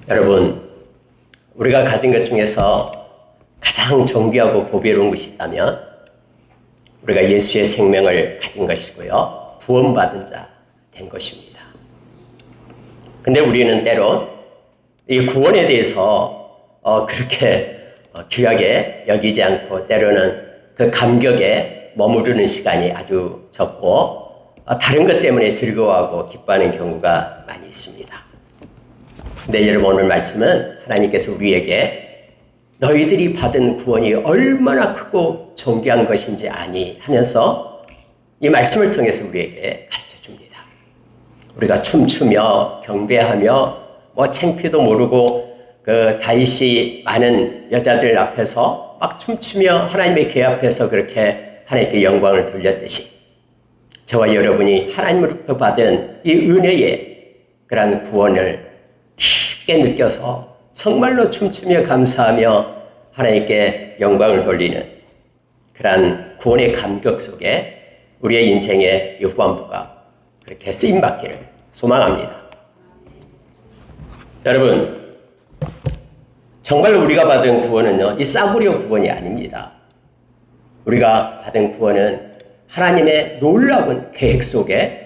여러분, 우리가 가진 것 중에서 가장 존귀하고 보배로운 것이 있다면 우리가 예수의 생명을 가진 것이고요, 구원받은 자 된 것입니다. 근데 우리는 때론 이 구원에 대해서 그렇게 귀하게 여기지 않고 때로는 그 감격에 머무르는 시간이 아주 적고 다른 것 때문에 즐거워하고 기뻐하는 경우가 많이 있습니다. 근데 여러분, 오늘 말씀은 하나님께서 우리에게 너희들이 받은 구원이 얼마나 크고 존귀한 것인지 아니 하면서 이 말씀을 통해서 우리에게 가르쳐 줍니다. 우리가 춤추며 경배하며 창피도 모르고 그 다윗이 많은 여자들 앞에서 막 춤추며 하나님의 궤 앞에서 그렇게 하나님께 영광을 돌렸듯이 저와 여러분이 하나님으로부터 받은 이 은혜의 그런 구원을 깊게 느껴서 정말로 춤추며 감사하며 하나님께 영광을 돌리는 그러한 구원의 감격 속에 우리의 인생의 후반부가 그렇게 쓰임받기를 소망합니다. 여러분, 정말 우리가 받은 구원은요, 이 싸구려 구원이 아닙니다. 우리가 받은 구원은 하나님의 놀라운 계획 속에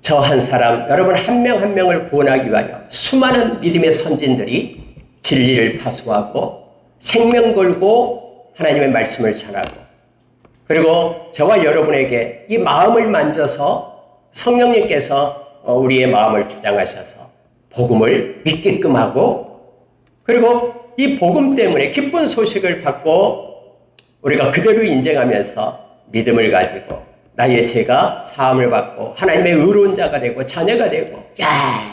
저 한 사람, 여러분 한 명 한 명을 구원하기 위하여 수많은 믿음의 선진들이 진리를 파수하고 생명 걸고 하나님의 말씀을 전하고, 그리고 저와 여러분에게 이 마음을 만져서 성령님께서 우리의 마음을 주장하셔서 복음을 믿게끔 하고, 그리고 이 복음 때문에 기쁜 소식을 받고 우리가 그대로 인정하면서 믿음을 가지고 나의 죄가 사함을 받고 하나님의 의로운 자가 되고 자녀가 되고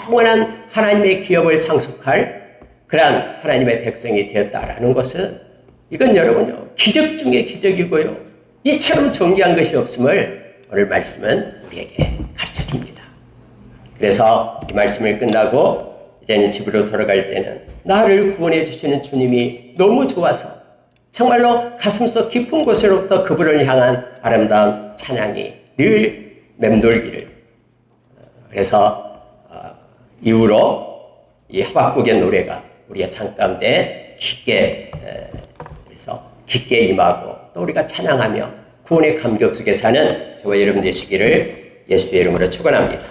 영원한 하나님의 기업을 상속할 그러한 하나님의 백성이 되었다라는 것은, 이건 여러분요, 기적 중에 기적이고요, 이처럼 존귀한 것이 없음을 오늘 말씀은 우리에게 가르쳐 줍니다. 그래서 이 말씀을 끝나고 이제는 집으로 돌아갈 때는 나를 구원해 주시는 주님이 너무 좋아서 정말로 가슴속 깊은 곳으로부터 그분을 향한 아름다운 찬양이 늘 맴돌기를, 그래서 이후로 이 하박국의 노래가 우리의 삶 가운데 깊게 임하고 또 우리가 찬양하며 구원의 감격 속에 사는 저와 여러분 되시기를 예수의 이름으로 축원합니다.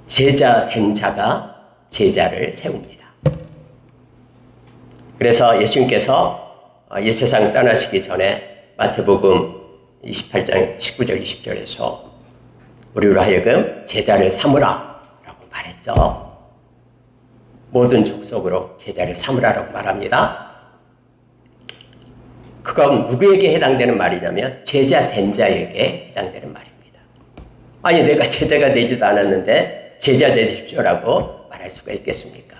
제자 된 자가 제자를 세웁니다. 그래서 예수님께서 이 세상 떠나시기 전에 마태복음 28장 19절 20절에서 우리로 하여금 제자를 삼으라 라고 말했죠. 모든 족속으로 제자를 삼으라라고 말합니다. 그건 누구에게 해당되는 말이냐면 제자 된 자에게 해당되는 말입니다. 아니, 내가 제자가 되지도 않았는데 제자 되십시오라고 말할 수가 있겠습니까?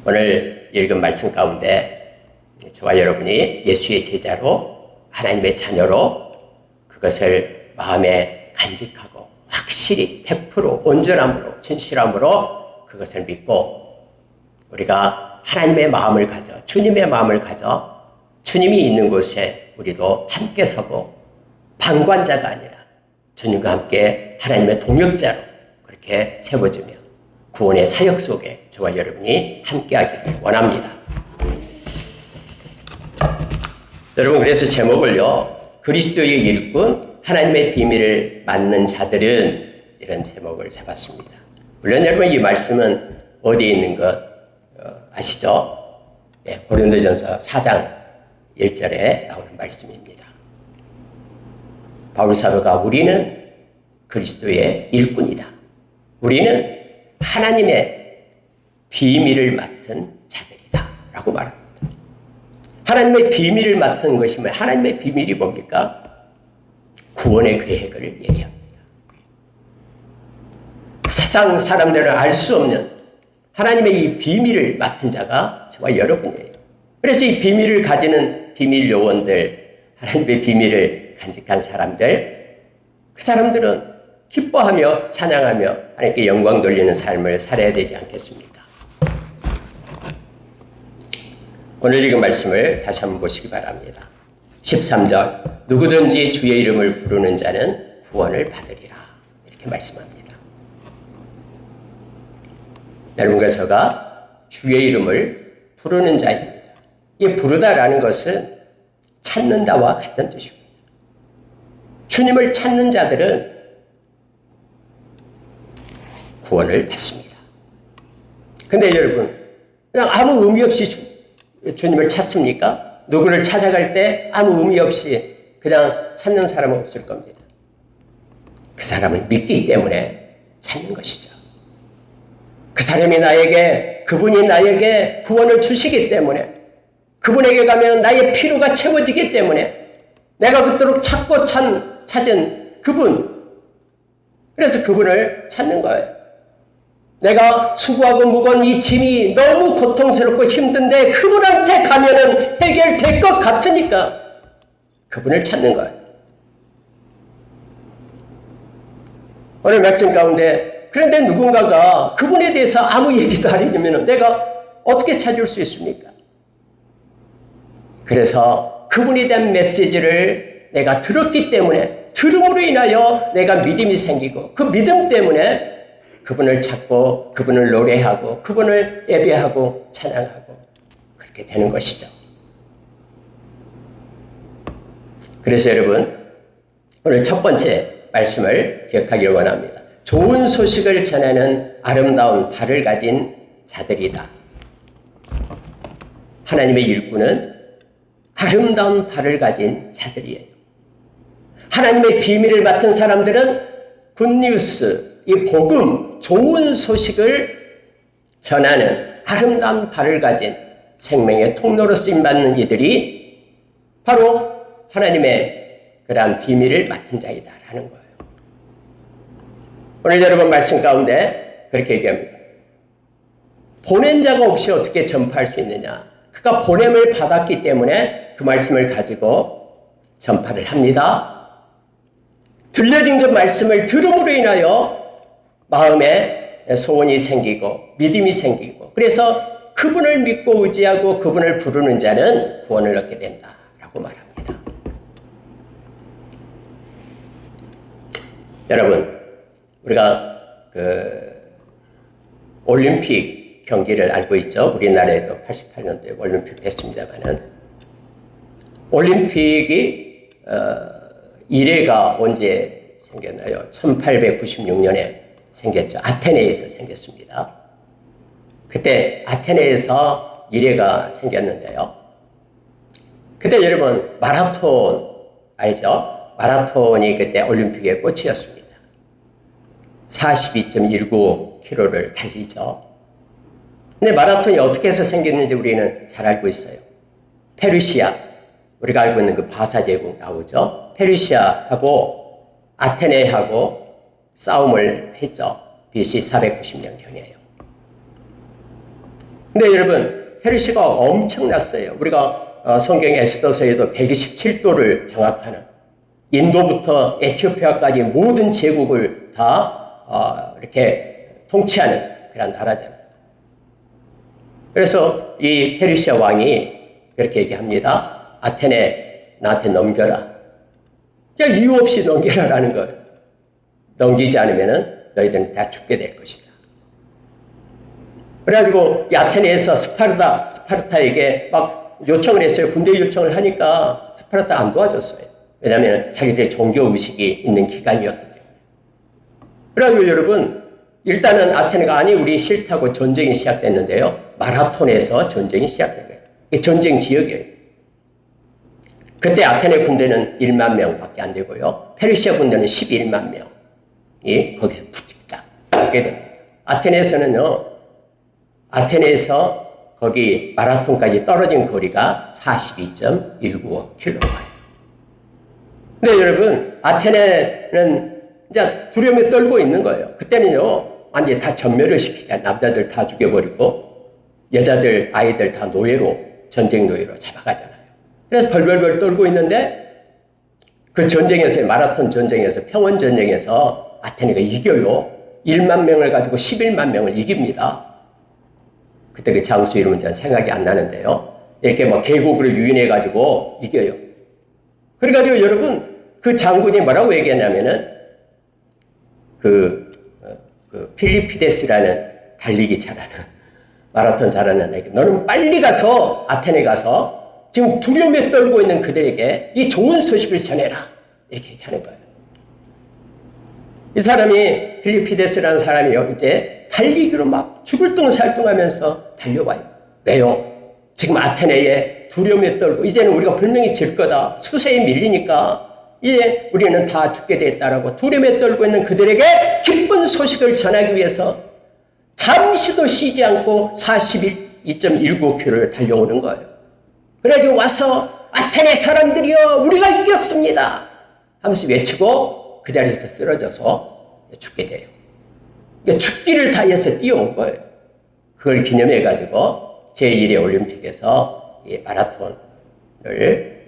오늘 읽은 말씀 가운데 저와 여러분이 예수의 제자로, 하나님의 자녀로 그것을 마음에 간직하고 확실히 100% 온전함으로 진실함으로 그것을 믿고 우리가 하나님의 마음을 가져, 주님의 마음을 가져 주님이 있는 곳에 우리도 함께 서고 방관자가 아니라 주님과 함께 하나님의 동역자로 그렇게 세워지며 구원의 사역 속에 저와 여러분이 함께하기를 원합니다. 여러분, 그래서 제목을요, 그리스도의 일꾼, 하나님의 비밀을 맡는 자들은, 이런 제목을 잡았습니다. 물론 여러분, 이 말씀은 어디에 있는 것 아시죠? 고린도전서 4장 1절에 나오는 말씀입니다. 바울 사도가 우리는 그리스도의 일꾼이다. 우리는 하나님의 비밀을 맡은 자들이다 라고 말합니다. 하나님의 비밀을 맡은 것이 뭐예요? 하나님의 비밀이 뭡니까? 구원의 계획을 얘기합니다. 세상 사람들은 알 수 없는 하나님의 이 비밀을 맡은 자가 저와 여러분이에요. 그래서 이 비밀을 가지는 비밀 요원들, 하나님의 비밀을 간직한 사람들, 그 사람들은 기뻐하며 찬양하며 하나님께 영광 돌리는 삶을 살아야 되지 않겠습니까? 오늘 읽은 말씀을 다시 한번 보시기 바랍니다. 13절, 누구든지 주의 이름을 부르는 자는 구원을 받으리라. 이렇게 그렇게 말씀합니다. 여러분과 저가 주의 이름을 부르는 자입니다. 이 부르다라는 것은 찾는다와 같은 뜻입니다. 주님을 찾는 자들은 구원을 받습니다. 근데 여러분, 그냥 아무 의미 없이 주님을 찾습니까? 누구를 찾아갈 때 아무 의미 없이 그냥 찾는 사람은 없을 겁니다. 그 사람을 믿기 때문에 찾는 것이죠. 그 사람이 그분이 나에게 구원을 주시기 때문에, 그분에게 가면 나의 필요가 채워지기 때문에, 내가 그토록 찾고 찾은 그분, 그래서 그분을 찾는 거예요. 내가 수고하고 무거운 이 짐이 너무 고통스럽고 힘든데 그분한테 가면은 해결될 것 같으니까 그분을 찾는 거예요. 오늘 말씀 가운데 그런데 누군가가 그분에 대해서 아무 얘기도 안 해주면 내가 어떻게 찾을 수 있습니까? 그래서 그분에 대한 메시지를 내가 들었기 때문에, 들음으로 인하여 내가 믿음이 생기고, 그 믿음 때문에 그분을 찾고 그분을 노래하고 그분을 예배하고 찬양하고 그렇게 되는 것이죠. 그래서 여러분, 오늘 첫 번째 말씀을 기억하기를 원합니다. 좋은 소식을 전하는 아름다운 발을 가진 자들이다. 하나님의 일꾼은 아름다운 발을 가진 자들이에요. 하나님의 비밀을 맡은 사람들은 굿뉴스, 이 복음, 좋은 소식을 전하는 아름다운 발을 가진 생명의 통로로 쓰임받는 이들이 바로 하나님의 그러한 비밀을 맡은 자이다라는 거예요. 오늘 여러분 말씀 가운데 그렇게 얘기합니다. 보낸 자가 없이 어떻게 전파할 수 있느냐? 그가 보냄을 받았기 때문에 그 말씀을 가지고 전파를 합니다. 들려진 그 말씀을 들음으로 인하여 마음에 소원이 생기고 믿음이 생기고, 그래서 그분을 믿고 의지하고 그분을 부르는 자는 구원을 얻게 된다라고 말합니다. 여러분, 우리가 올림픽 경기를 알고 있죠. 우리나라에도 88년도에 올림픽 했습니다만은, 올림픽이 이래가 언제 생겼나요? 1896년에 생겼죠. 아테네에서 생겼습니다. 그때 아테네에서 이래가 생겼는데요. 그때 여러분 마라톤 알죠? 마라톤이 그때 올림픽의 꽃이었습니다. 42.195km를 달리죠. 근데 마라톤이 어떻게 해서 생겼는지 우리는 잘 알고 있어요. 페르시아, 우리가 알고 있는 그 바사 제국 나오죠. 페르시아하고 아테네하고 싸움을 했죠. BC 490년 전이에요. 근데 여러분, 페르시아가 엄청났어요. 우리가 성경 에스더서에도 127도를 장악하는, 인도부터 에티오피아까지 모든 제국을 다 이렇게 통치하는 그런 나라잖아요. 그래서 이 페르시아 왕이 그렇게 얘기합니다. 아테네 나한테 넘겨라. 그냥 이유 없이 넘겨라라는 거예요. 넘기지 않으면 너희들은 다 죽게 될 것이다. 그래가지고 이 아테네에서 스파르타에게 막 요청을 했어요. 군대 요청을 하니까 스파르타 안 도와줬어요. 왜냐하면 자기들의 종교의식이 있는 기간이었기 때문에. 그래가지고 여러분, 일단은 아테네가 아니 우리 싫다고 전쟁이 시작됐는데요. 마라톤에서 전쟁이 시작된 거예요. 이게 전쟁 지역이에요. 그때 아테네 군대는 1만 명밖에 안 되고요. 페르시아 군대는 11만 명이 거기서 붙게 됩니다. 아테네에서 거기 마라톤까지 떨어진 거리가 42.195km예요. 근데 여러분, 아테네는 이제 두려움에 떨고 있는 거예요. 그때는요, 완전히 다 전멸을 시키자. 남자들 다 죽여버리고, 여자들, 아이들 다 노예로, 전쟁 노예로 잡아가잖아요. 그래서 벌벌벌 떨고 있는데, 그 전쟁에서, 마라톤 전쟁에서, 평원 전쟁에서 아테네가 이겨요. 1만 명을 가지고 11만 명을 이깁니다. 그때 그 장수 이름은 전 생각이 안 나는데요. 이렇게 막 계곡으로 유인해가지고 이겨요. 그래가지고 여러분, 그 장군이 뭐라고 얘기했냐면은, 그 필리피데스라는 달리기 잘하는 마라톤 잘하는 애에게 너는 빨리 가서 아테네 가서 지금 두려움에 떨고 있는 그들에게 이 좋은 소식을 전해라 이렇게 얘기하는 거예요. 이 사람이 필리피데스라는 사람이요 이제 달리기로 막 죽을 둥살둥하면서 달려와요. 왜요? 지금 아테네에 두려움에 떨고 이제는 우리가 분명히 질 거다. 수세에 밀리니까 이제 우리는 다 죽게 되었다라고 두려움에 떨고 있는 그들에게 기쁜 소식을 전하기 위해서 잠시도 쉬지 않고 42.19km를 달려오는 거예요. 그래가지고 와서 아테네 사람들이여 우리가 이겼습니다 하면서 외치고 그 자리에서 쓰러져서 죽게 돼요. 그러니까 죽기를 다해서 뛰어온 거예요. 그걸 기념해가지고 제1회 올림픽에서 이 마라톤을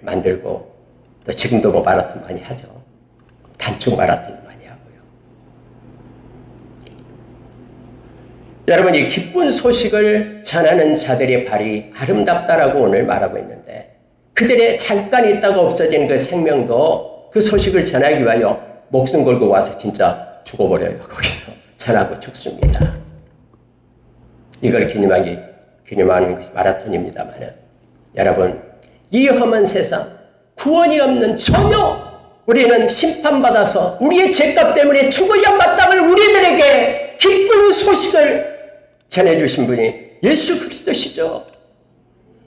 만들고 또 지금도 뭐 마라톤 많이 하죠. 단축 마라톤도 많이 하고요. 여러분 이 기쁜 소식을 전하는 자들의 발이 아름답다라고 오늘 말하고 있는데 그들의 잠깐 있다가 없어지는 그 생명도 그 소식을 전하기 위하여 목숨 걸고 와서 진짜 죽어버려요. 거기서 전하고 죽습니다. 이걸 기념하는 것이 마라톤입니다만 여러분 이 험한 세상 구원이 없는 전혀 우리는 심판받아서 우리의 죄값 때문에 죽어야 마땅할 우리들에게 기쁜 소식을 전해주신 분이 예수 그리스도시죠.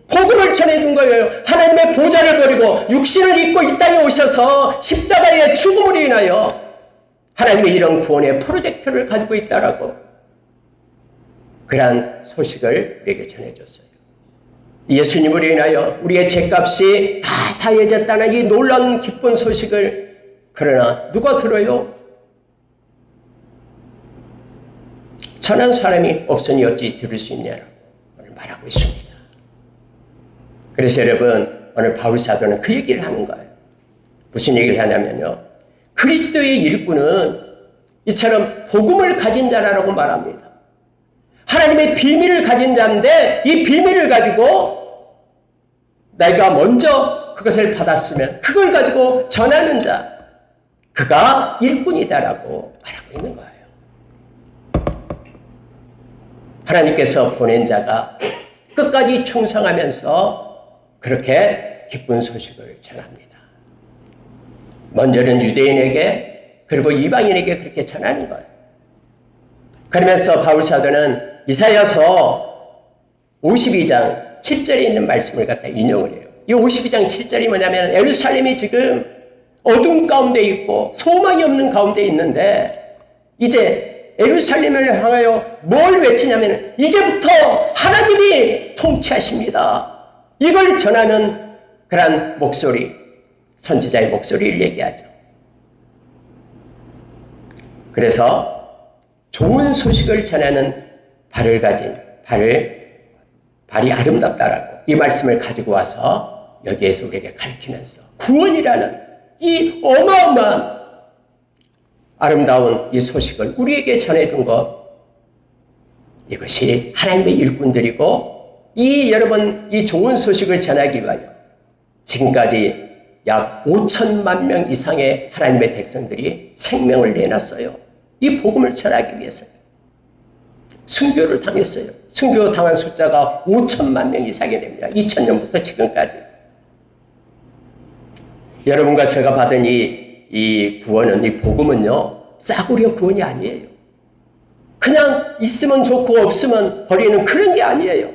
복음을 전해준 거예요. 하나님의 보좌를 버리고 육신을 입고 이 땅에 오셔서 십자가의 죽음으로 인하여 하나님의 이런 구원의 프로젝트를 가지고 있다라고 그러한 소식을 우리에게 전해줬어요. 예수님으로 인하여 우리의 죄값이 다 사해졌다는 이 놀라운 기쁜 소식을 그러나 누가 들어요? 전한 사람이 없으니 어찌 들을 수 있냐라고 오늘 말하고 있습니다. 그래서 여러분 오늘 바울 사도는 그 얘기를 하는 거예요. 무슨 얘기를 하냐면요. 그리스도의 일꾼은 이처럼 복음을 가진 자라고 말합니다. 하나님의 비밀을 가진 자인데 이 비밀을 가지고 내가 먼저 그것을 받았으면 그걸 가지고 전하는 자 그가 일꾼이다라고 말하고 있는 거예요. 하나님께서 보낸 자가 끝까지 충성하면서 그렇게 기쁜 소식을 전합니다. 먼저는 유대인에게 그리고 이방인에게 그렇게 전하는 거예요. 그러면서 바울 사도는 이사야서 52장 7절에 있는 말씀을 갖다 인용을 해요. 이 52장 7절이 뭐냐면 예루살렘이 지금 어둠 가운데 있고 소망이 없는 가운데 있는데 이제 예루살렘을 향하여 뭘 외치냐면 이제부터 하나님이 통치하십니다. 이걸 전하는 그런 목소리, 선지자의 목소리를 얘기하죠. 그래서 좋은 소식을 전하는 발을 가진 발이 아름답다라고 이 말씀을 가지고 와서 여기에서 우리에게 가르치면서 구원이라는 이 어마어마한 아름다운 이 소식을 우리에게 전해준 것 이것이 하나님의 일꾼들이고 여러분 이 좋은 소식을 전하기 위하여 지금까지 약 5천만 명 이상의 하나님의 백성들이 생명을 내놨어요. 이 복음을 전하기 위해서 순교를 당했어요. 순교 당한 숫자가 5천만 명 이상이 됩니다. 2000년부터 지금까지. 여러분과 제가 받은 이 구원은, 이 복음은요, 싸구려 구원이 아니에요. 그냥 있으면 좋고 없으면 버리는 그런 게 아니에요.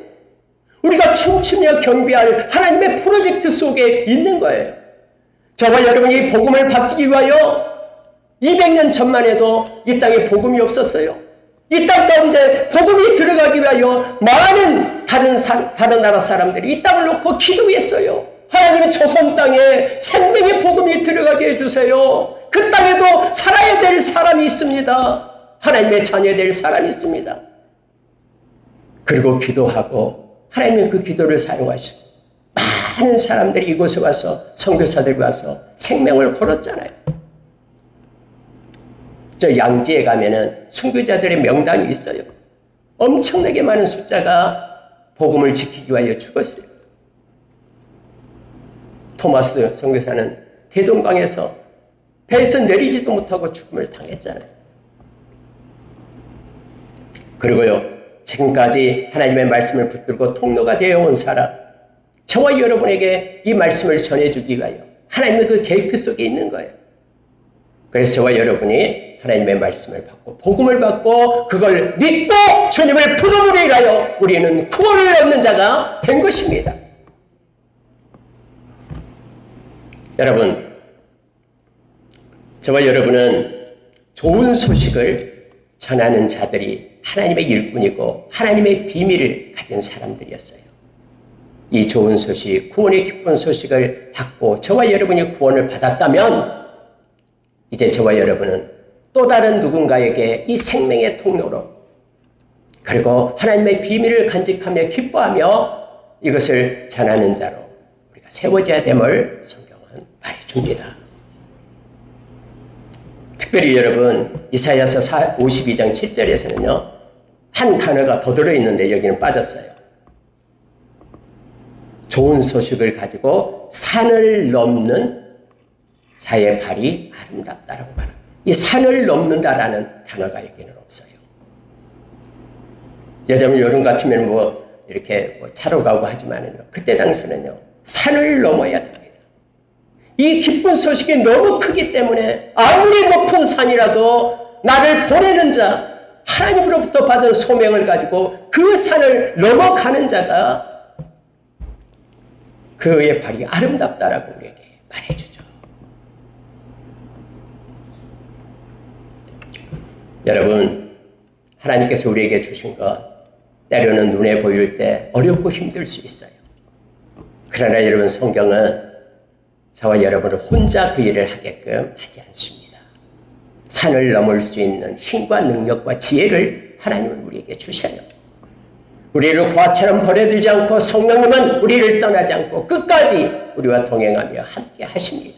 우리가 춤추며 경배할 하나님의 프로젝트 속에 있는 거예요. 저와 여러분이 복음을 받기 위하여 200년 전만 해도 이 땅에 복음이 없었어요. 이 땅 가운데 복음이 들어가기 위하여 많은 다른 나라 사람들이 이 땅을 놓고 기도했어요. 하나님의 조선 땅에 생명의 복음이 들어가게 해주세요. 그 땅에도 살아야 될 사람이 있습니다. 하나님의 자녀 될 사람이 있습니다. 그리고 기도하고 하나님은 그 기도를 사용하시고 많은 사람들이 이곳에 와서 선교사들이 와서 생명을 걸었잖아요. 저 양지에 가면은 선교자들의 명단이 있어요. 엄청나게 많은 숫자가 복음을 지키기 위하여 죽었어요. 토마스 선교사는 대동강에서 배에서 내리지도 못하고 죽음을 당했잖아요. 그리고요, 지금까지 하나님의 말씀을 붙들고 통로가 되어온 사람, 저와 여러분에게 이 말씀을 전해주기 위하여 하나님의 그 계획 속에 있는 거예요. 그래서 저와 여러분이 하나님의 말씀을 받고 복음을 받고 그걸 믿고 주님을 부름으로 인하여 우리는 구원을 얻는 자가 된 것입니다. 여러분, 저와 여러분은 좋은 소식을 전하는 자들이 하나님의 일꾼이고 하나님의 비밀을 가진 사람들이었어요. 이 좋은 소식, 구원의 기쁜 소식을 받고 저와 여러분이 구원을 받았다면 이제 저와 여러분은 또 다른 누군가에게 이 생명의 통로로 그리고 하나님의 비밀을 간직하며 기뻐하며 이것을 전하는 자로 우리가 세워져야 됨을 성경은 말해줍니다. 특별히 여러분 이사야서 52장 7절에서는요 한 단어가 더 들어있는데 여기는 빠졌어요. 좋은 소식을 가지고 산을 넘는 자의 발이 아름답다라고 말합니다. 이 산을 넘는다라는 단어가 여기는 없어요. 여자분 여름 같으면 이렇게 차로 가고 하지만은요. 그때 당시에는요. 산을 넘어야 됩니다. 이 기쁜 소식이 너무 크기 때문에 아무리 높은 산이라도 나를 보내는 자, 하나님으로부터 받은 소명을 가지고 그 산을 넘어가는 자가 그의 발이 아름답다라고 우리에게 말해주죠. 여러분, 하나님께서 우리에게 주신 것 때로는 눈에 보일 때 어렵고 힘들 수 있어요. 그러나 여러분 성경은 저와 여러분을 혼자 그 일을 하게끔 하지 않습니다. 산을 넘을 수 있는 힘과 능력과 지혜를 하나님은 우리에게 주셔요. 우리를 고아처럼 버려두지 않고 성령님은 우리를 떠나지 않고 끝까지 우리와 동행하며 함께 하십니다.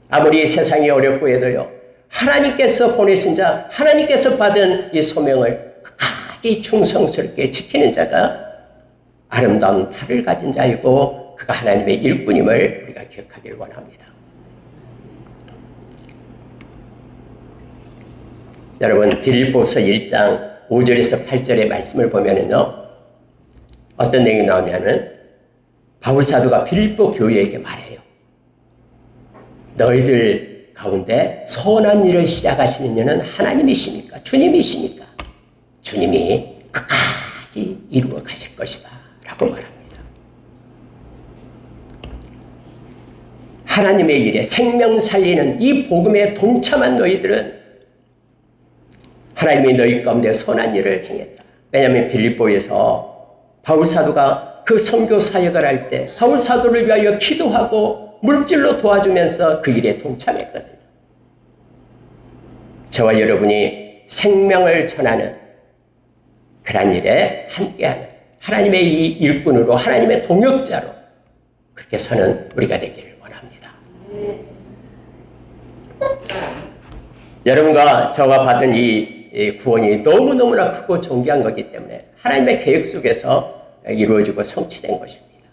아무리 세상이 어렵고 해도요. 하나님께서 보내신 자, 하나님께서 받은 이 소명을 끝까지 충성스럽게 지키는 자가 아름다운 발을 가진 자이고 그가 하나님의 일꾼임을 우리가 기억하길 원합니다. 여러분 빌립보서 1장 5절에서 8절의 말씀을 보면은요. 어떤 내용이 나오면은 바울 사도가 빌립보 교회에게 말해요. 너희들 가운데 선한 일을 시작하시는 이는 하나님이십니까? 주님이십니까? 주님이 끝까지 이루어 가실 것이다 라고 말합니다. 하나님의 일에 생명 살리는 이 복음에 동참한 너희들은 하나님이 너희 가운데 선한 일을 행했다. 왜냐하면 빌립보에서 바울 사도가 그 선교 사역을 할 때 바울 사도를 위하여 기도하고 물질로 도와주면서 그 일에 동참했거든요. 저와 여러분이 생명을 전하는 그런 일에 함께하는 하나님의 이 일꾼으로 하나님의 동역자로 그렇게 서는 우리가 되기를 원합니다. 여러분과 저가 받은 이 구원이 너무너무나 크고 존귀한 거기 때문에 하나님의 계획 속에서 이루어지고 성취된 것입니다.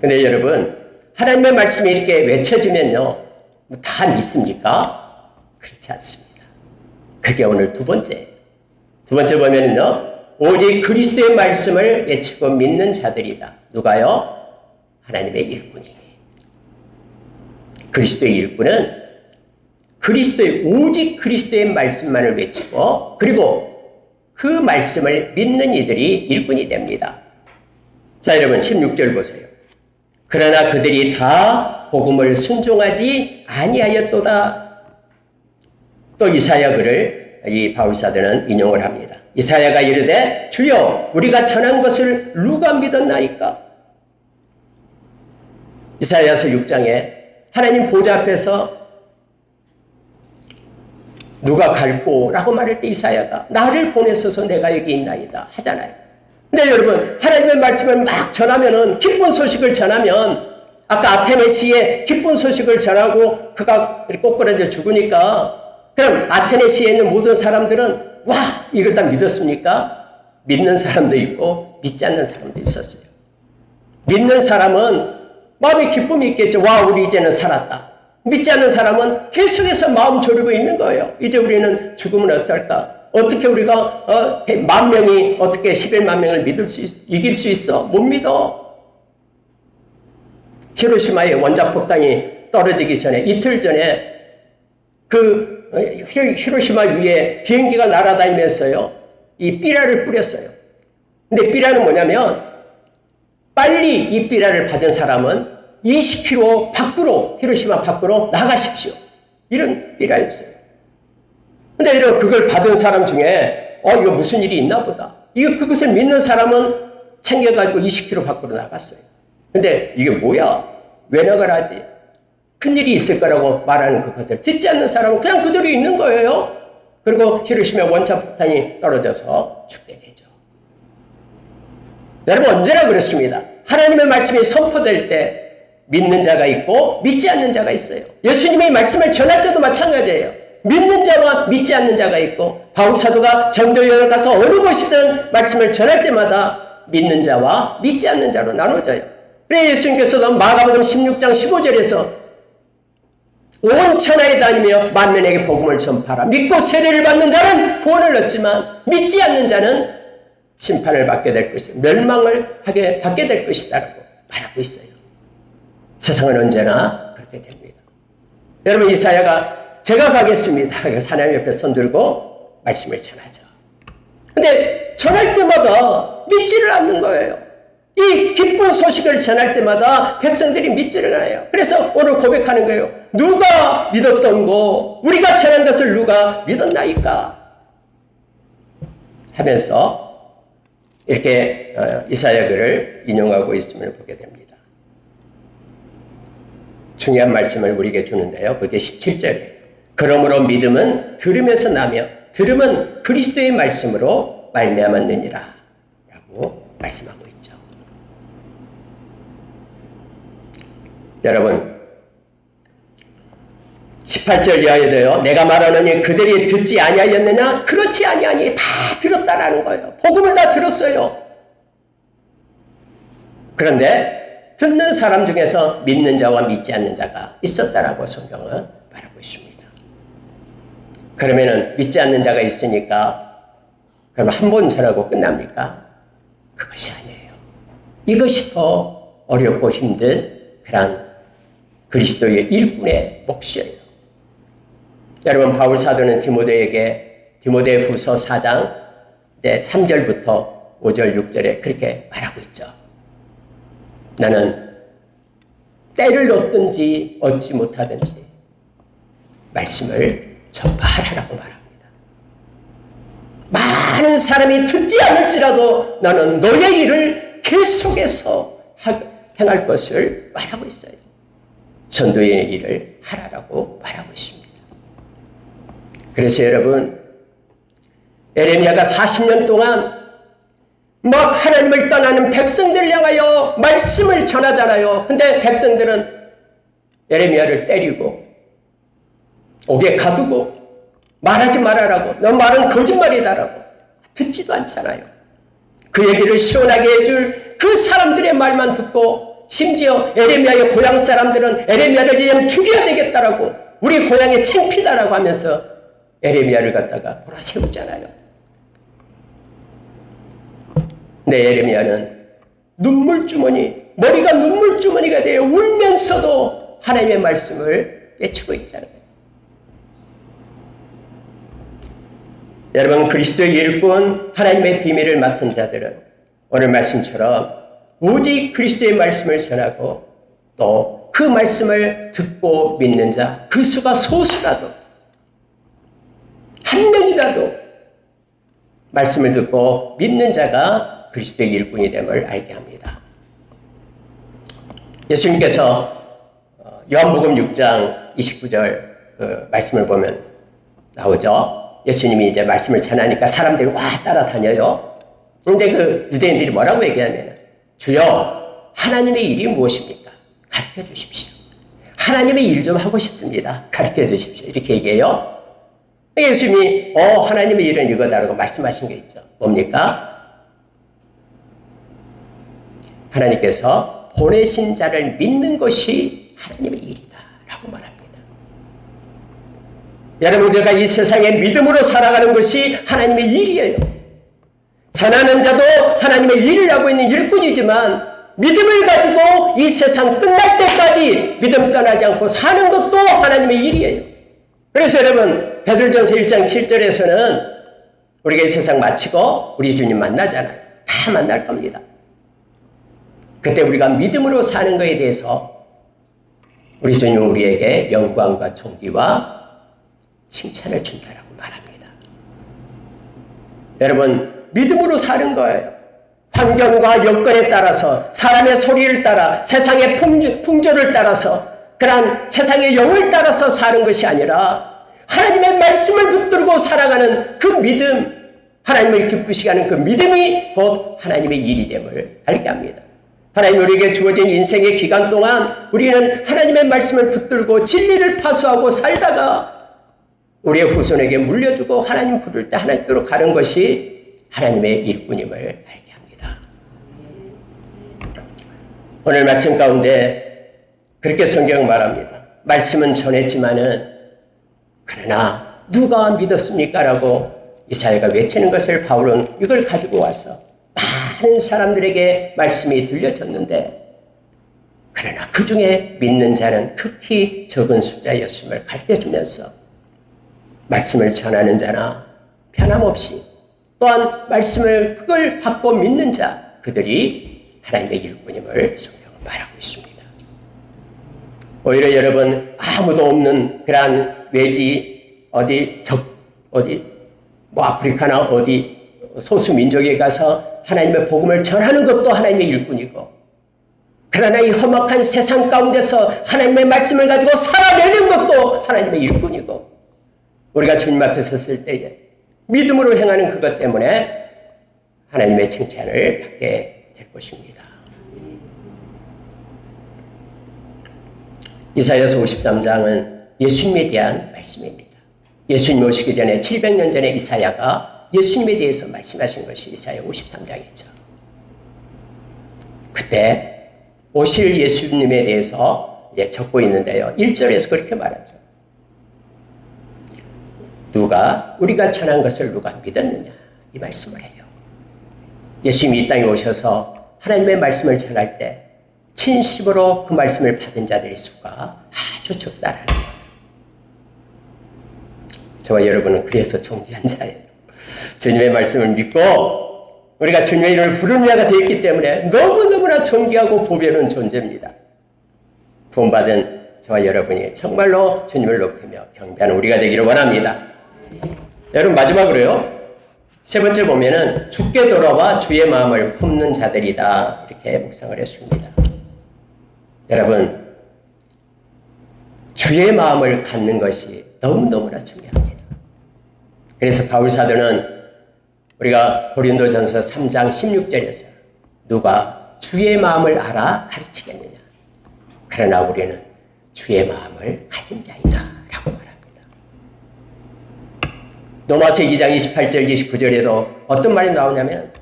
그런데 여러분 하나님의 말씀이 이렇게 외쳐지면요 다 믿습니까? 그렇지 않습니다. 그게 오늘 두 번째 보면은요 오직 그리스도의 말씀을 외치고 믿는 자들이다. 누가요? 하나님의 일꾼이. 그리스도의 일꾼은 오직 그리스도의 말씀만을 외치고 그리고 그 말씀을 믿는 이들이 일꾼이 됩니다. 자 여러분 16절 보세요. 그러나 그들이 다 복음을 순종하지 아니하였도다. 또 이사야 글을 이 바울사도는 인용을 합니다. 이사야가 이르되 주여 우리가 전한 것을 누가 믿었나이까? 이사야서 6장에 하나님 보좌 앞에서 누가 갈꼬? 라고 말할 때 이사야가 나를 보내소서 내가 여기 있나이다 하잖아요. 근데 여러분 하나님의 말씀을 막 전하면은 기쁜 소식을 전하면 아까 아테네시에 기쁜 소식을 전하고 그가 꼬꾸라져 죽으니까 그럼 아테네시에 있는 모든 사람들은 와 이걸 다 믿었습니까? 믿는 사람도 있고 믿지 않는 사람도 있었어요. 믿는 사람은 마음에 기쁨이 있겠죠. 와 우리 이제는 살았다. 믿지 않는 사람은 계속해서 마음 졸이고 있는 거예요. 이제 우리는 죽으면 어떨까? 어떻게 우리가 10,000명이 어떻게 11만 명을 이길 수 있어? 못 믿어. 히로시마의 원자폭탄이 떨어지기 전에 이틀 전에 그 히로시마 위에 비행기가 날아다니면서요, 이 삐라를 뿌렸어요. 근데 삐라는 뭐냐면, 빨리 이 삐라를 받은 사람은 20km 밖으로, 히로시마 밖으로 나가십시오. 이런 삐라였어요. 근데 그걸 받은 사람 중에, 이거 무슨 일이 있나 보다. 그것을 믿는 사람은 챙겨가지고 20km 밖으로 나갔어요. 근데 이게 뭐야? 왜 나가라지? 큰일이 있을 거라고 말하는 그것을 듣지 않는 사람은 그냥 그대로 있는 거예요. 그리고 히로시마 원자폭탄이 떨어져서 죽게 되죠. 여러분, 언제나 그렇습니다. 하나님의 말씀이 선포될 때 믿는 자가 있고 믿지 않는 자가 있어요. 예수님이 말씀을 전할 때도 마찬가지예요. 믿는 자와 믿지 않는 자가 있고, 바울 사도가 전도 여행을 가서 어느 곳이든 말씀을 전할 때마다 믿는 자와 믿지 않는 자로 나눠져요. 그래서 예수님께서도 마가복음 16장 15절에서 온 천하에 다니며 만민에게 복음을 전파하라. 믿고 세례를 받는 자는 구원을 얻지만 믿지 않는 자는 심판을 받게 될 것이다. 멸망을 받게 될 것이다라고 말하고 있어요. 세상은 언제나 그렇게 됩니다. 여러분, 이사야가 제가 가겠습니다. 하나님 옆에 손 들고 말씀을 전하죠. 근데 전할 때마다 믿지를 않는 거예요. 이 기쁜 소식을 전할 때마다 백성들이 믿지를 않아요. 그래서 오늘 고백하는 거예요. 누가 믿었던 거, 우리가 전한 것을 누가 믿었나이까? 하면서 이렇게 이사야 글을 인용하고 있음을 보게 됩니다. 중요한 말씀을 우리에게 주는데요. 그게 17절이에요. 그러므로 믿음은 들음에서 나며 들음은 그리스도의 말씀으로 말미암았느니라 라고 말씀하고 있죠. 여러분, 18절 이하에도요, 내가 말하노니 그들이 듣지 아니하였느냐? 그렇지 아니하니. 다 들었다라는 거예요. 복음을 다 들었어요. 그런데 듣는 사람 중에서 믿는 자와 믿지 않는 자가 있었다라고 성경은 말하고 있습니다. 그러면은 믿지 않는 자가 있으니까 그럼 한 번 전하고 끝납니까? 그것이 아니에요. 이것이 더 어렵고 힘든 그런 그리스도의 일꾼의 몫이에요. 여러분, 바울 사도는 디모데 후서 4장 3절부터 5절 6절에 그렇게 말하고 있죠. 나는 때를 얻든지 얻지 못하든지 말씀을 전파하라고 말합니다. 많은 사람이 듣지 않을지라도 나는 너의 일을 계속해서 행할 것을 말하고 있어요. 전도의 일을 하라라고 말하고 있습니다. 그래서 여러분, 에레미야가 40년 동안 막 하나님을 떠나는 백성들을 향하여 말씀을 전하잖아요. 근데 백성들은 에레미야를 때리고 옥에 가두고 말하지 말아라고, 너 말은 거짓말이다라고 듣지도 않잖아요. 그 얘기를 시원하게 해줄 그 사람들의 말만 듣고, 심지어 에레미야의 고향 사람들은 에레미야를 이제 죽여야 되겠다라고, 우리 고향이 창피다라고 하면서 에레미야를 갖다가 몰아세우잖아요. 근데 에레미야는 머리가 눈물주머니가 되어 울면서도 하나님의 말씀을 외치고 있잖아요. 여러분, 그리스도의 일꾼, 하나님의 비밀을 맡은 자들은 오늘 말씀처럼 오직 그리스도의 말씀을 전하고 또 그 말씀을 듣고 믿는 자, 그 수가 소수라도 한 명이라도 말씀을 듣고 믿는 자가 그리스도의 일꾼이 됨을 알게 합니다. 예수님께서 요한복음 6장 29절 그 말씀을 보면 나오죠. 예수님이 이제 말씀을 전하니까 사람들이 와 따라다녀요. 근데 그 유대인들이 뭐라고 얘기하면, 주여, 하나님의 일이 무엇입니까? 가르쳐 주십시오. 하나님의 일 좀 하고 싶습니다. 가르쳐 주십시오. 이렇게 얘기해요. 예수님이 하나님의 일은 이거다라고 말씀하신 게 있죠. 뭡니까? 하나님께서 보내신 자를 믿는 것이 하나님의 일이다 라고 말합니다. 여러분들과 이 세상에 믿음으로 살아가는 것이 하나님의 일이에요. 전하는 자도 하나님의 일을 하고 있는 일꾼이지만 믿음을 가지고 이 세상 끝날 때까지 믿음 떠나지 않고 사는 것도 하나님의 일이에요. 그래서 여러분 베드로전서 1장 7절에서는 우리가 이 세상 마치고 우리 주님 만나잖아요. 다 만날 겁니다. 그때 우리가 믿음으로 사는 것에 대해서 우리 주님은 우리에게 영광과 존귀와 칭찬을 준다라고 말합니다. 여러분 믿음으로 사는 거예요. 환경과 여건에 따라서 사람의 소리를 따라 세상의 풍조를 따라서 그러한 세상의 영을 따라서 사는 것이 아니라 하나님의 말씀을 붙들고 살아가는 그 믿음, 하나님을 기쁘시게 하는 그 믿음이 곧 하나님의 일이 됨을 알게 합니다. 하나님 우리에게 주어진 인생의 기간 동안 우리는 하나님의 말씀을 붙들고 진리를 파수하고 살다가 우리의 후손에게 물려주고 하나님 부를 때 하나님께로 가는 것이 하나님의 일꾼임을 알게 합니다. 오늘 말씀 가운데 그렇게 성경은 말합니다. 말씀은 전했지만은 그러나 누가 믿었습니까? 라고 이사야가 외치는 것을 바울은 이걸 가지고 와서 많은 사람들에게 말씀이 들려졌는데 그러나 그 중에 믿는 자는 극히 적은 숫자였음을 가르쳐주면서 말씀을 전하는 자나 변함없이 또한 말씀을 그걸 받고 믿는 자 그들이 하나님의 일꾼임을 성경은 말하고 있습니다. 오히려 여러분 아무도 없는 그러한 외지 어디 아프리카나 어디 소수 민족에 가서 하나님의 복음을 전하는 것도 하나님의 일꾼이고 그러나 이 험악한 세상 가운데서 하나님의 말씀을 가지고 살아내는 것도 하나님의 일꾼이고 우리가 주님 앞에 섰을 때에 믿음으로 행하는 그것 때문에 하나님의 칭찬을 받게 될 것입니다. 이사야서 53장은 예수님에 대한 말씀입니다. 예수님 오시기 전에 700년 전에 이사야가 예수님에 대해서 말씀하신 것이 이사야 53장이죠. 그때 오실 예수님에 대해서 적고 있는데요. 1절에서 그렇게 말하죠. 우리가 전한 것을 누가 믿었느냐 이 말씀을 해요. 예수님이 이 땅에 오셔서 하나님의 말씀을 전할 때 진심으로 그 말씀을 받은 자들의 수가 아주 적다라는 거예요. 저와 여러분은 그래서 존귀한 자예요. 주님의 말씀을 믿고 우리가 주님의 이름을 부르는 자가 되었기 때문에 너무너무나 존귀하고 보배로운 존재입니다. 구원받은 저와 여러분이 정말로 주님을 높이며 경배하는 우리가 되기를 원합니다. 여러분 마지막으로요. 세 번째 보면은 주께 돌아와 주의 마음을 품는 자들이다 이렇게 묵상을 했습니다. 여러분 주의 마음을 갖는 것이 너무너무나 중요합니다. 그래서 바울 사도는 우리가 고린도전서 3장 16절에서 누가 주의 마음을 알아 가르치겠느냐. 그러나 우리는 주의 마음을 가진 자이다 라고 말합니다. 로마서 2장 28절 29절에도 어떤 말이 나오냐면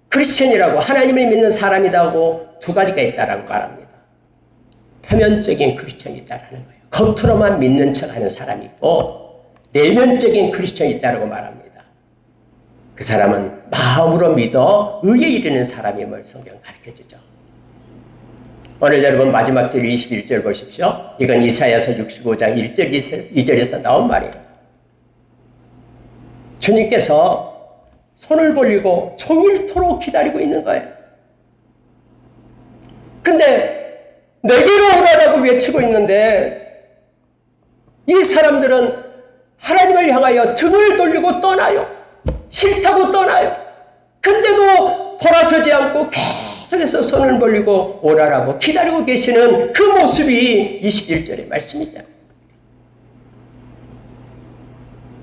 크리스천이라고 하나님을 믿는 사람이라고 두 가지가 있다라고 말합니다. 표면적인 크리스천이 있다라는 거예요. 겉으로만 믿는 척하는 사람이 있고 내면적인 크리스천이 있다라고 말합니다. 그 사람은 마음으로 믿어 의에 이르는 사람임을 성경 가르쳐주죠. 오늘 여러분 마지막 절 21절 보십시오. 이건 이사야서 65장 1절 2절에서 나온 말이에요. 주님께서 손을 벌리고 종일토록 기다리고 있는 거예요. 근데 내게로 오라라고 외치고 있는데 이 사람들은 하나님을 향하여 등을 돌리고 떠나요. 싫다고 떠나요. 근데도 돌아서지 않고 계속해서 손을 벌리고 오라라고 기다리고 계시는 그 모습이 21절의 말씀이죠.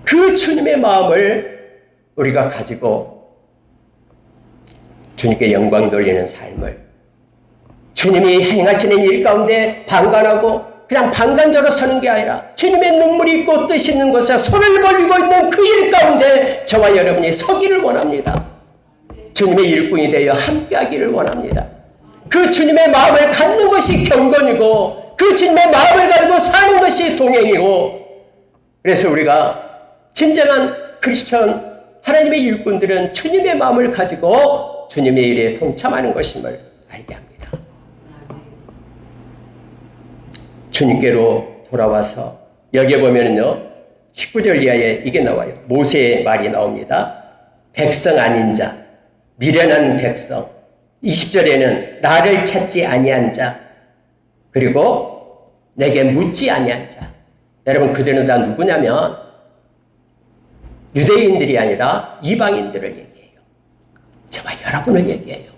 그 주님의 마음을 우리가 가지고 주님께 영광 돌리는 삶을 주님이 행하시는 일 가운데 방관하고 그냥 방관자로 서는 게 아니라 주님의 눈물이 있고 뜻이 있는 곳에 손을 벌리고 있는 그 일 가운데 저와 여러분이 서기를 원합니다. 주님의 일꾼이 되어 함께하기를 원합니다. 그 주님의 마음을 갖는 것이 경건이고 그 주님의 마음을 가지고 사는 것이 동행이고 그래서 우리가 진정한 크리스천 하나님의 일꾼들은 주님의 마음을 가지고 주님의 일에 동참하는 것임을 알게 합니다. 주님께로 돌아와서 여기에 보면은요 19절 이하에 이게 나와요. 모세의 말이 나옵니다. 백성 아닌 자, 미련한 백성. 20절에는 나를 찾지 아니한 자, 그리고 내게 묻지 아니한 자. 여러분 그들은 다 누구냐면 유대인들이 아니라 이방인들을 얘기해요. 저와 여러분을 얘기해요.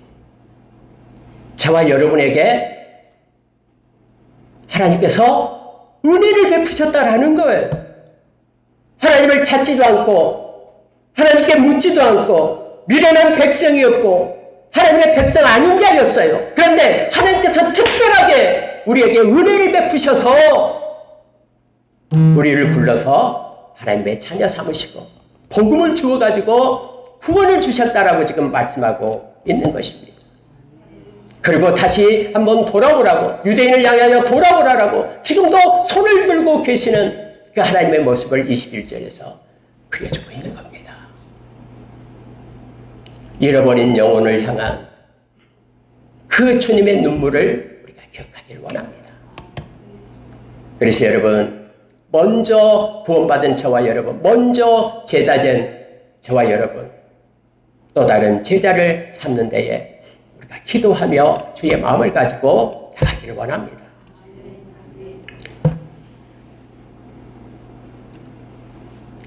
저와 여러분에게 하나님께서 은혜를 베푸셨다라는 거예요. 하나님을 찾지도 않고 하나님께 묻지도 않고 미련한 백성이었고 하나님의 백성 아닌 자였어요. 그런데 하나님께서 특별하게 우리에게 은혜를 베푸셔서 우리를 불러서 하나님의 자녀 삼으시고 복음을 주어가지고 구원을 주셨다라고 지금 말씀하고 있는 것입니다. 그리고 다시 한번 돌아오라고, 유대인을 향하여 돌아오라라고 지금도 손을 들고 계시는 그 하나님의 모습을 21절에서 그려주고 있는 겁니다. 잃어버린 영혼을 향한 그 주님의 눈물을 우리가 기억하기를 원합니다. 그래서 여러분, 먼저 구원받은 저와 여러분, 먼저 제자된 저와 여러분, 또 다른 제자를 삼는 데에 우리가 기도하며 주의 마음을 가지고 나가기를 원합니다.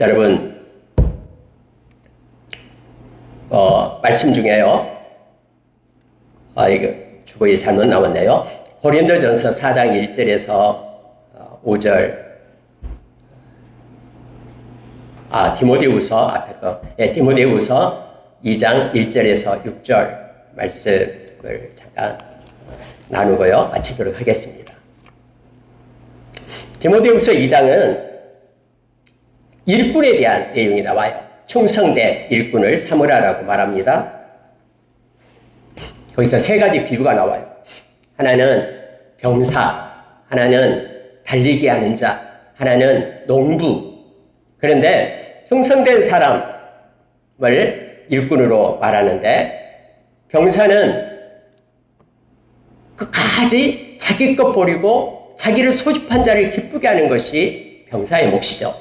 여러분, 말씀 중에요. 이거 주보에 잘못 나왔네요. 고린도전서 4장 1절에서 5절. 디모데후서 앞에 거. 디모데후서 2장 1절에서 6절 말씀을 잠깐 나누고요. 마치도록 하겠습니다. 디모데후서 2장은 일꾼에 대한 내용이 나와요. 충성된 일꾼을 삼으라라고 말합니다. 거기서 세 가지 비유가 나와요. 하나는 병사, 하나는 달리기 하는 자, 하나는 농부. 그런데 충성된 사람을 일꾼으로 말하는데 병사는 끝까지 자기 것 버리고 자기를 소집한 자를 기쁘게 하는 것이 병사의 몫이죠.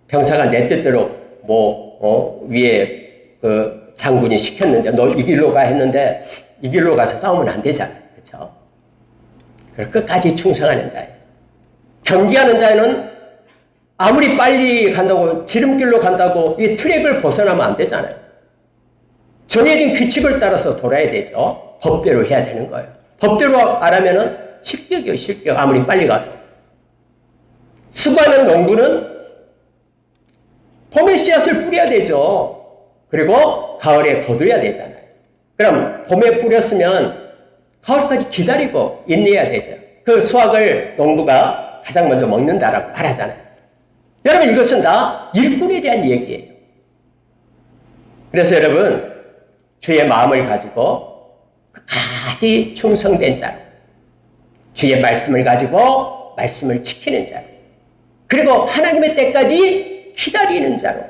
병사가 내 뜻대로 위에 그 장군이 시켰는데 너 이 길로 가 했는데 이 길로 가서 싸우면 안 되잖아요. 그렇죠? 그걸 끝까지 충성하는 자예요. 경기하는 자는 아무리 빨리 간다고 지름길로 간다고 이 트랙을 벗어나면 안 되잖아요. 정해진 규칙을 따라서 돌아야 되죠. 법대로 해야 되는 거예요. 법대로 안 하면은 실격이에요. 실격. 아무리 빨리 가도. 수고하는 농부는 봄에 씨앗을 뿌려야 되죠. 그리고 가을에 거둬야 되잖아요. 그럼 봄에 뿌렸으면 가을까지 기다리고 인내해야 되죠. 그 수확을 농부가 가장 먼저 먹는다라고 말하잖아요. 여러분 이것은 다 일꾼에 대한 얘기예요. 그래서 여러분 주의 마음을 가지고 끝까지 충성된 자로 주의 말씀을 가지고 말씀을 지키는 자로 그리고 하나님의 때까지 기다리는 자로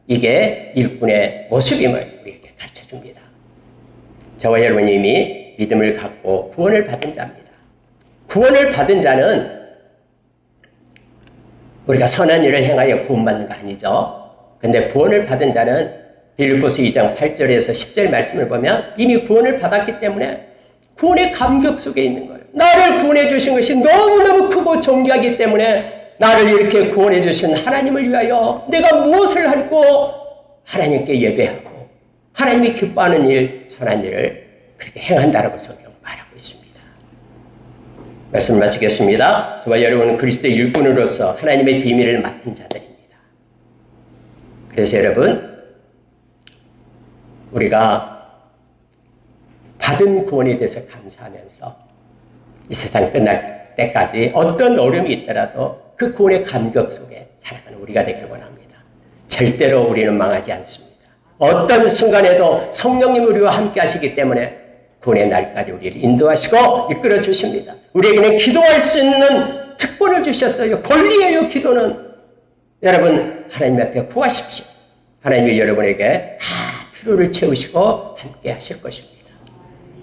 이게 일꾼의 모습임을 우리에게 가르쳐줍니다. 저와 여러분이 이미 믿음을 갖고 구원을 받은 자입니다. 구원을 받은 자는 우리가 선한 일을 행하여 구원받는 거 아니죠. 근데 구원을 받은 자는 빌립보서 2장 8절에서 10절 말씀을 보면 이미 구원을 받았기 때문에 구원의 감격 속에 있는 거예요. 나를 구원해 주신 것이 너무너무 크고 존귀하기 때문에 나를 이렇게 구원해 주신 하나님을 위하여 내가 무엇을 하고 하나님께 예배하고 하나님이 기뻐하는 일, 선한 일을 그렇게 행한다라고 성경 말하고 있습니다. 말씀을 마치겠습니다. 저와 여러분은 그리스도의 일꾼으로서 하나님의 비밀을 맡은 자들입니다. 그래서 여러분 우리가 받은 구원에 대해서 감사하면서 이 세상 끝날 때까지 어떤 어려움이 있더라도 그 구원의 감격 속에 살아가는 우리가 되기를 원합니다. 절대로 우리는 망하지 않습니다. 어떤 순간에도 성령님 우리와 함께 하시기 때문에 구원의 날까지 우리를 인도하시고 이끌어 주십니다. 우리에게는 기도할 수 있는 특권을 주셨어요. 권리예요. 기도는. 여러분 하나님 앞에 구하십시오. 하나님이 여러분에게 다 필요를 채우시고 함께 하실 것입니다.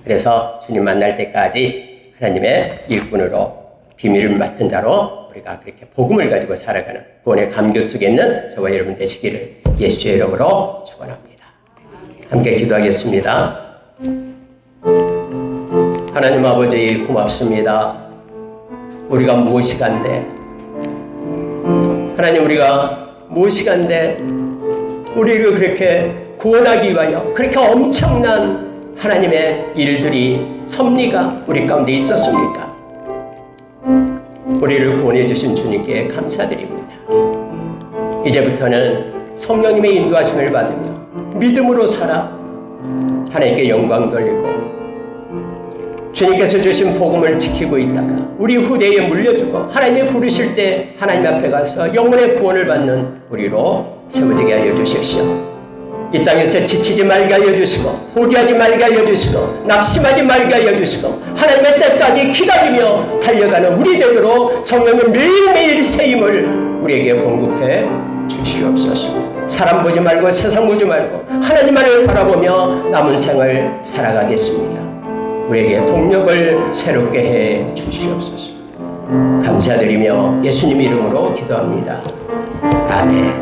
그래서 주님 만날 때까지 하나님의 일꾼으로 비밀을 맡은 자로 우리가 그렇게 복음을 가지고 살아가는 구원의 감격 속에 있는 저와 여러분 되시기를 예수의 이름으로 축원합니다. 함께 기도하겠습니다. 하나님 아버지 고맙습니다. 우리가 무엇이간데 하나님 우리가 무엇이간데 우리를 그렇게 구원하기 위하여 그렇게 엄청난 하나님의 일들이 섭리가 우리 가운데 있었습니까? 우리를 구원해 주신 주님께 감사드립니다. 이제부터는 성령님의 인도하심을 받으며 믿음으로 살아 하나님께 영광 돌리고 주님께서 주신 복음을 지키고 있다가 우리 후대에 물려주고 하나님이 부르실 때 하나님 앞에 가서 영혼의 구원을 받는 우리로 세워지게 하여 주십시오. 이 땅에서 지치지 말게 하여 주시고 포기하지 말게 하여 주시고 낙심하지 말게 하여 주시고 하나님의 때까지 기다리며 달려가는 우리 되도록 성령의 매일매일 새임을 우리에게 공급해 주시옵소서. 사람 보지 말고 세상 보지 말고 하나님만을 바라보며 남은 생을 살아가겠습니다. 우리에게 동력을 새롭게 해 주시옵소서. 감사드리며 예수님 이름으로 기도합니다. 아멘.